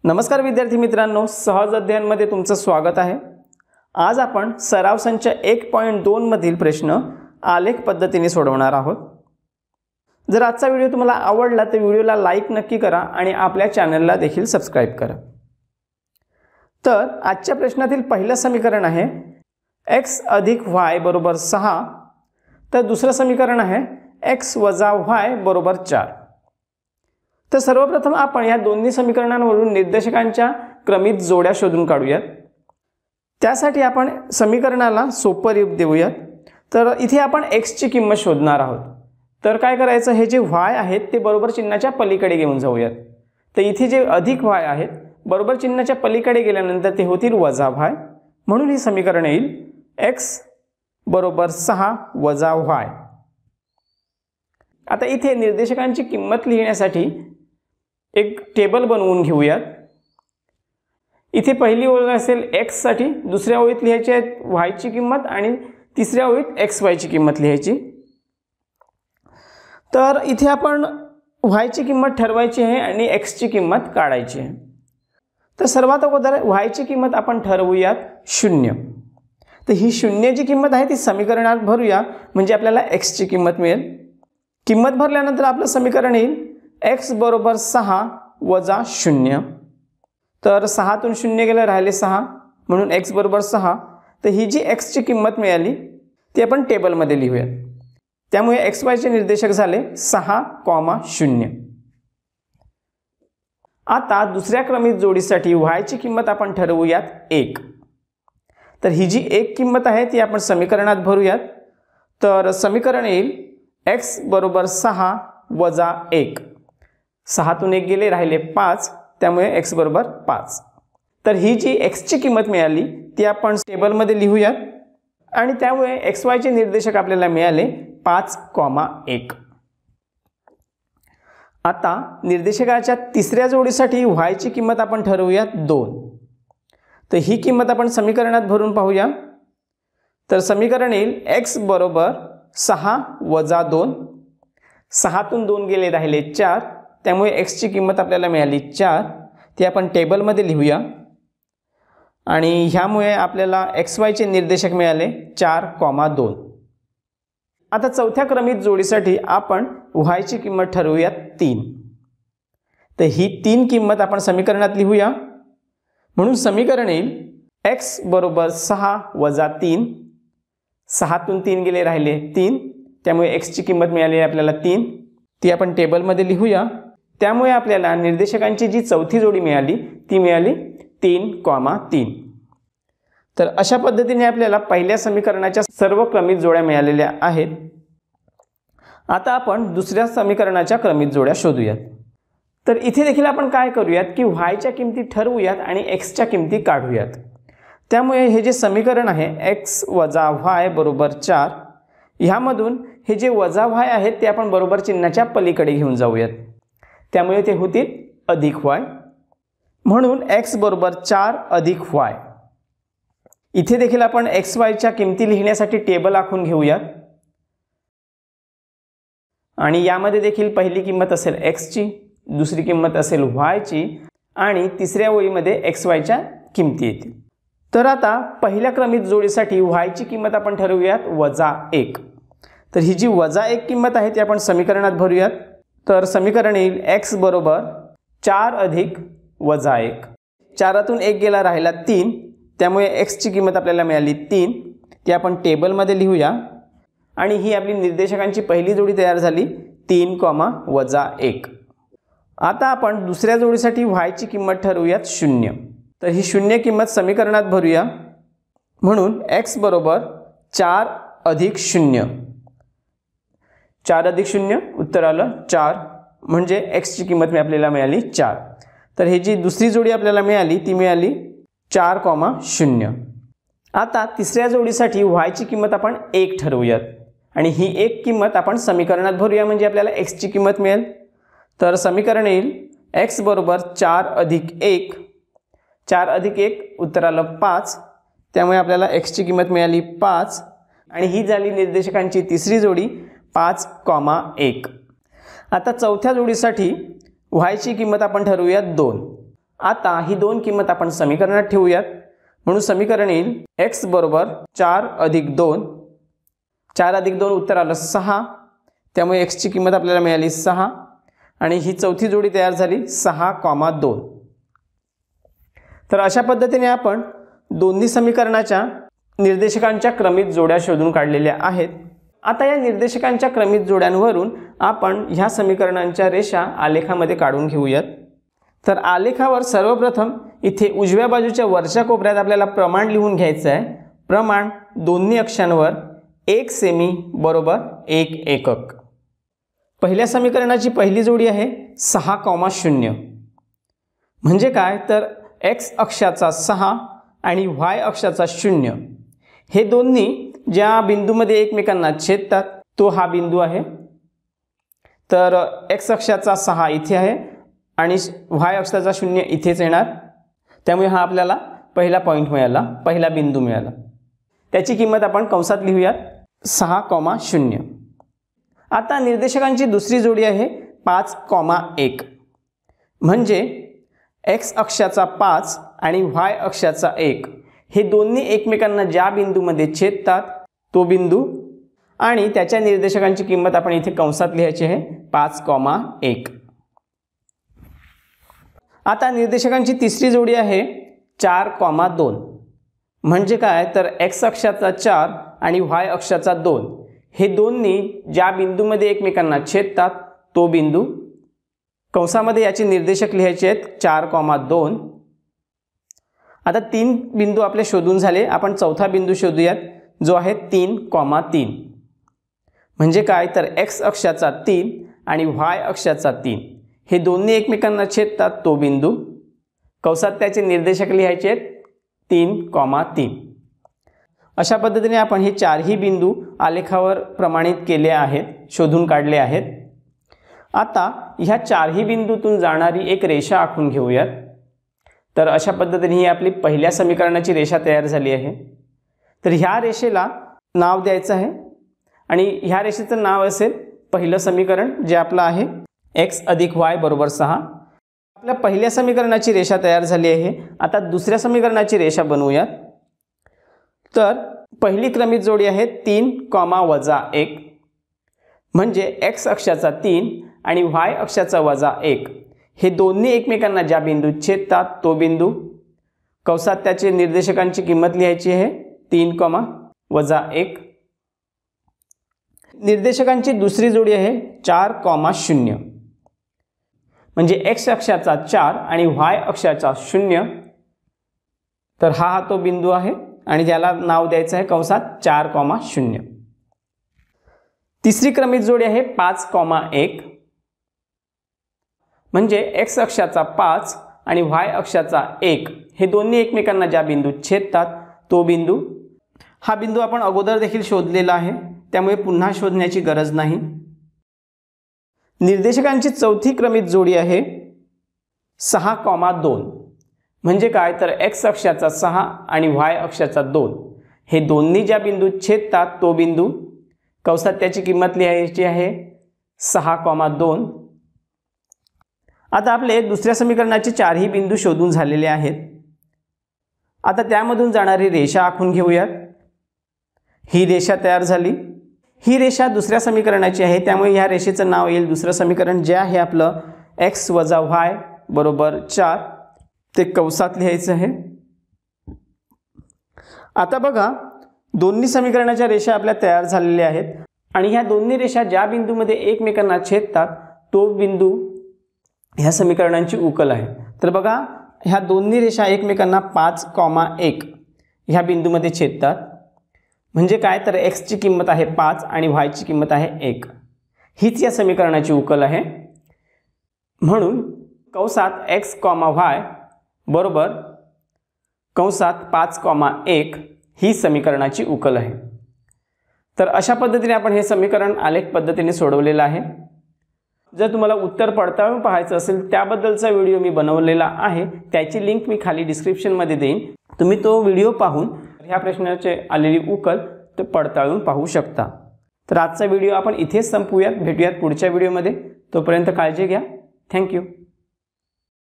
नमस्कार विद्यार्थी मित्रांनो, सहज अध्ययनमध्ये तुमचं स्वागत आहे। आज आपण सराव संच 1.2 मधील प्रश्न आलेख पद्धतीने सोडवणार आहोत। जर आजचा व्हिडिओ तुम्हाला आवडला तर व्हिडिओला लाईक नक्की करा आणि आपल्या चॅनलला देखील सबस्क्राइब करा। तर आजच्या प्रश्नातील पहिलं समीकरण आहे x + y = 6, तर दुसरं समीकरण आहे x - y = 4। तर सर्वप्रथम आपण या दोन्ही समीकरणांवरून निर्देशकांच्या क्रमित जोड्या शोधून काढूयात। त्यासाठी आपण समीकरणाला सोपं रूप देऊयात। तर इथे आपण x ची किंमत शोधणार आहोत। तर काय करायचं, हे जे y आहेत ते बरोबर चिन्हाच्या पलीकडे घेऊन जाऊयात। तर इथे जे अधिक y आहेत बरोबर चिन्हाच्या पलीकडे गेल्यानंतर ते होतील -y, म्हणून हे समीकरण येईल x = 6 - y। आता इथे निर्देशकांची किंमत लिहिण्यासाठी एक टेबल बनवून घेऊयात। इथे पहिली ओळ असेल x साठी, दुसऱ्या ओळीत लिहायची आहे y ची किंमत आणि तिसऱ्या ओळीत xy ची किंमत लिहायची। तर इथे आपण y ची किंमत ठरवायची आहे आणि x ची किंमत काढायची आहे। तर सर्वात अगोदर y ची किंमत आपण ठरवूयात 0। तर ही 0 जी किंमत आहे ती समीकरणात भरूया, म्हणजे आपल्याला x ची किंमत मिळेल। किंमत भरल्यानंतर आपलं समीकरण येईल x = 6 - 0। तर 6 तून 0 गेलं, राहिले 6, म्हणून x = 6। तर ही जी x ची किंमत मिळाली ती आपण टेबलमध्ये लिहूया। त्यामुळे xy चे निर्देशक झाले 6, 0। आता दुसऱ्या क्रमित जोडीसाठी y ची किंमत आपण ठरवूयात 1। तर ही जी 1 किंमत आहे ती आपण समीकरणात भरूयात। तर समीकरण येईल x = 6 - 1। 6 तून 1 गेले, राहिले 5, त्यामुळे x = 5। तर ही जी x ची किंमत मिळाली ती आपण टेबलमध्ये लिहूयात आणि त्यामुळे xy चे निर्देशक आपल्याला मिळाले 5, 1। आता निर्देशकाच्या तिसऱ्या जोडीसाठी y ची किंमत आपण ठरवूयात 2। तर ही किंमत आपण समीकरणात भरून पाहूया। तर समीकरण येईल x = 6 - 2। 6 तून 2 गेले, राहिले 4, त्यामुळे x ची किंमत आपल्याला मिळाली 4। ती आपण टेबलमध्ये लिहूया आणि ह्यामुळे आपल्याला xy चे निर्देशक मिळाले 4, 2। आता चौथ्या क्रमित जोडीसाठी आपण y ची किंमत ठरवूयात 3। तर ही 3 किंमत आपण समीकरणात लिहूया, म्हणून समीकरण येईल x = 6 - 3। 6 तून 3 गेले, राहिले 3, त्यामुळे x ची किंमत मिळाली आपल्याला 3। ती आपण टेबलमध्ये लिहूया। त्यामुळे आपल्याला निर्देशकांची जी चौथी जोडी मिळाली ती मिळाली 3, 3। तर अशा पद्धतीने आपल्याला पहिल्या समीकरणाच्या सर्व क्रमित जोड्या मिळालेल्या आहेत। आता आपण दुसऱ्या समीकरणाच्या क्रमित जोड्या शोधूयात। तर इथे देखील आपण काय करूयात की y च्या किमती ठरवूयात आणि x च्या किमती काढूयात। त्यामुळे हे जे समीकरण आहे x - y = 4, ह्यामधून हे जे y आहेत ते आपण बरोबर चिन्हाच्या पलीकडे घेऊन जाऊयात। त्यामुळे ते होतील +y, म्हणून x = 4 + y। इथे देखील आपण xy च्या किमती लिहिण्यासाठी टेबल आखून घेऊयात आणि यामध्ये देखील पहिली किंमत असेल x ची, दुसरी किंमत असेल y ची आणि तिसऱ्या ओळीमध्ये xy च्या किमती येतील। तर आता पहिल्या क्रमित जोडीसाठी y ची किंमत आपण ठरवूयात -1। तर ही जी -1 किंमत आहे ती आपण समीकरणात भरूयात। तर समीकरण येईल x = 4 + -1। 4 तून 1 गेला, राहिला 3, त्यामुळे x ची किंमत आपल्याला मिळाली 3। ती आपण टेबलमध्ये लिहूया आणि ही आपली निर्देशकांची पहिली जोडी तयार झाली 3, -1। आता आपण दुसऱ्या जोडीसाठी y ची किंमत ठरवूयात 0। तर ही 0 किंमत समीकरणात भरूया, म्हणून x = 4 + 0। 4 + 0 उत्तर आलं 4, म्हणजे x ची किंमत आपल्याला मिळाली 4। तर ही जी दुसरी जोडी आपल्याला मिळाली ती मिळाली 4, 0। आता तिसऱ्या जोडीसाठी y ची किंमत आपण 1 ठरवूयात आणि ही 1 किंमत आपण समीकरणात भरूया, म्हणजे आपल्याला x ची किंमत मिळेल। तर समीकरण येईल x = 4 + 1। 4 + 1 उत्तर आलं 5, त्यामुळे आपल्याला x ची किंमत मिळाली 5 आणि ही झाली निर्देशकांची तिसरी जोडी 5, 1। आता चौथ्या जोडीसाठी y ची किंमत आपण ठरवूया 2 आता ही दोन किंमत आपण समीकरणात ठेवूयात, म्हणून समीकरण येईल x बरोबर 4 अधिक 2, 4 अधिक 2 उत्तर आलं 6, त्यामुळे x ची किंमत आपल्याला मिळाली 6 आणि ही चौथी जोडी तयार झाली 6,2. तर अशा पद्धतीने आपण दोन्ही समीकरणाच्या निर्देशकांच्या क्रमित जोड्या शोधून काढलेल्या आहेत. आता या निर्देशकांच्या क्रमित जोड्यांवरून आपण ह्या समीकरणांच्या रेषा आलेखामध्ये काढून घेऊयात. तर आलेखावर सर्वप्रथम इथे उजव्या बाजूच्या वरच्या कोपऱ्यात आपल्याला प्रमाण लिहून घ्यायचं आहे. प्रमाण दोन्ही अक्षांवर 1 सेमी बरोबर 1 एकक. पहिल्या समीकरणाची पहिली जोडी आहे 6,0. म्हणजे काय तर x अक्षाचा 6 आणि y अक्षाचा 0 हे दोन्ही ज्या बिंदूमध्ये एकमेकांना छेदतात तो हा बिंदू आहे. तर x अक्षाचा 6 इथे आहे आणि y अक्षाचा 0 इथेच येणार, त्यामुळे हा आपल्याला पहिला पॉईंट मिळाला, पहिला बिंदू मिळाला. त्याची किंमत आपण कंसात लिहूयात 6,0. आता निर्देशकांची दुसरी जोडी आहे 5,1. म्हणजे x अक्षाचा 5 आणि y अक्षाचा 1 हे दोन्ही एकमेकांना ज्या बिंदूमध्ये छेदतात तो बिंदू आणि त्याच्या निर्देशकांची किंमत आपण इथे कंसात लिहायची आहे 5,1. आता निर्देशकांची तिसरी जोडी आहे 4,2. म्हणजे काय तर x अक्षाचा 4 आणि y अक्षाचा 2 हे दोन्ही ज्या बिंदूमध्ये एकमेकांना छेदतात तो बिंदू. कंसामध्ये याचे निर्देशक लिहायचे आहेत 4,2. आता 3 बिंदू आपले शोधून झाले. आपण चौथा बिंदू शोधूयात जो आहे 3,3. म्हणजे काय तर x अक्षाचा 3 आणि y अक्षाचा 3 हे दोन्ही एकमेकांना छेदतात तो बिंदू. कंसात त्याचे निर्देशक लिहायचे आहेत 3,3. अशा पद्धतीने आपण हे चारही बिंदू आलेखावर प्रमाणित केले आहेत, शोधून काढले आहेत. आता ह्या चारही बिंदूतून जाणारी एक रेषा आखून घेऊयात. तर अशा पद्धतीने ही आपली पहिल्या समीकरणाची रेषा तयार झाली आहे. तर ह्या रेषेला नाव द्यायचं आहे आणि ह्या रेषेचं नाव असेल पहिलं समीकरण जे आपलं आहे x अधिक y बरोबर 6. आपल्या पहिल्या समीकरणाची रेषा तयार झाली आहे. आता दुसऱ्या समीकरणाची रेषा बनवूयात. तर पहिली क्रमित जोडी आहे 3,-1. म्हणजे x अक्षाचा 3 आणि y अक्षाचा -1 हे दोन्ही एकमेकांना ज्या बिंदूत छेदतात तो बिंदू. कंसात त्याचे निर्देशकांची किंमत लिहायची आहे 3,-1. निर्देशकांची दुसरी जोडी आहे 4,0. म्हणजे x अक्षाचा 4 आणि y अक्षाचा 0. तर हा तो बिंदू आहे आणि त्याला नाव द्यायचं आहे कंसात 4,0. तिसरी क्रमित जोडी आहे 5,1. म्हणजे x अक्षाचा 5 आणि y अक्षाचा 1 हे दोन्ही एकमेकांना ज्या बिंदूत छेदतात तो बिंदू. हा बिंदू आपण अगोदर देखील शोधलेला आहे, त्यामुळे पुन्हा शोधण्याची गरज नाही. निर्देशकांची चौथी क्रमित जोडी आहे 6,2. म्हणजे काय तर x अक्षाचा 6 आणि y अक्षाचा 2 हे दोन्ही ज्या बिंदूत छेदतात तो बिंदू. कंसात त्याची किंमत लिहायची आहे 6,2. आता आपले दुसऱ्या समीकरणाचे चारही बिंदू शोधून झालेले आहेत. आता त्यामधून जाणारी रेषा आखून घेऊयात. ही रेषा तयार झाली. ही रेषा दुसऱ्या समीकरणाची आहे, त्यामुळे ह्या रेषेचं नाव येईल दुसरं समीकरण जे आहे आपलं x - y बरोबर 4. ते कंसात लिहायचं आहे. आता बघा दोन्ही समीकरणाच्या रेषा आपल्या तयार झालेल्या आहेत आणि ह्या दोन्ही रेषा ज्या बिंदूमध्ये एकमेकांना छेदतात तो बिंदू ह्या समीकरणांची उकल आहे. तर बघा ह्या दोन्ही रेषा एकमेकांना 5,1 ह्या बिंदूमध्ये छेदतात. म्हणजे काय तर x ची किंमत आहे 5 आणि y ची किंमत आहे 1. हीच या समीकरणाची उकल आहे. म्हणून कंसात x, y बरोबर कंसात 5,1 ही समीकरणाची उकल आहे. तर अशा पद्धतीने आपण हे समीकरण आलेख पद्धतीने सोडवलेलं आहे. जर तुम्हाला उत्तर पडताळून पाहायचं असेल त्याबद्दलचा व्हिडिओ मी बनवलेला आहे, त्याची लिंक मी खाली डिस्क्रिप्शनमध्ये देईन. तुम्ही तो व्हिडिओ पाहून ह्या प्रश्नाचे आलेली उकल ते पडताळून पाहू शकता. तर आजचा व्हिडिओ आपण इथेच संपवूयात. भेटूयात पुढच्या व्हिडिओमध्ये. तोपर्यंत काळजी घ्या. थँक्यू.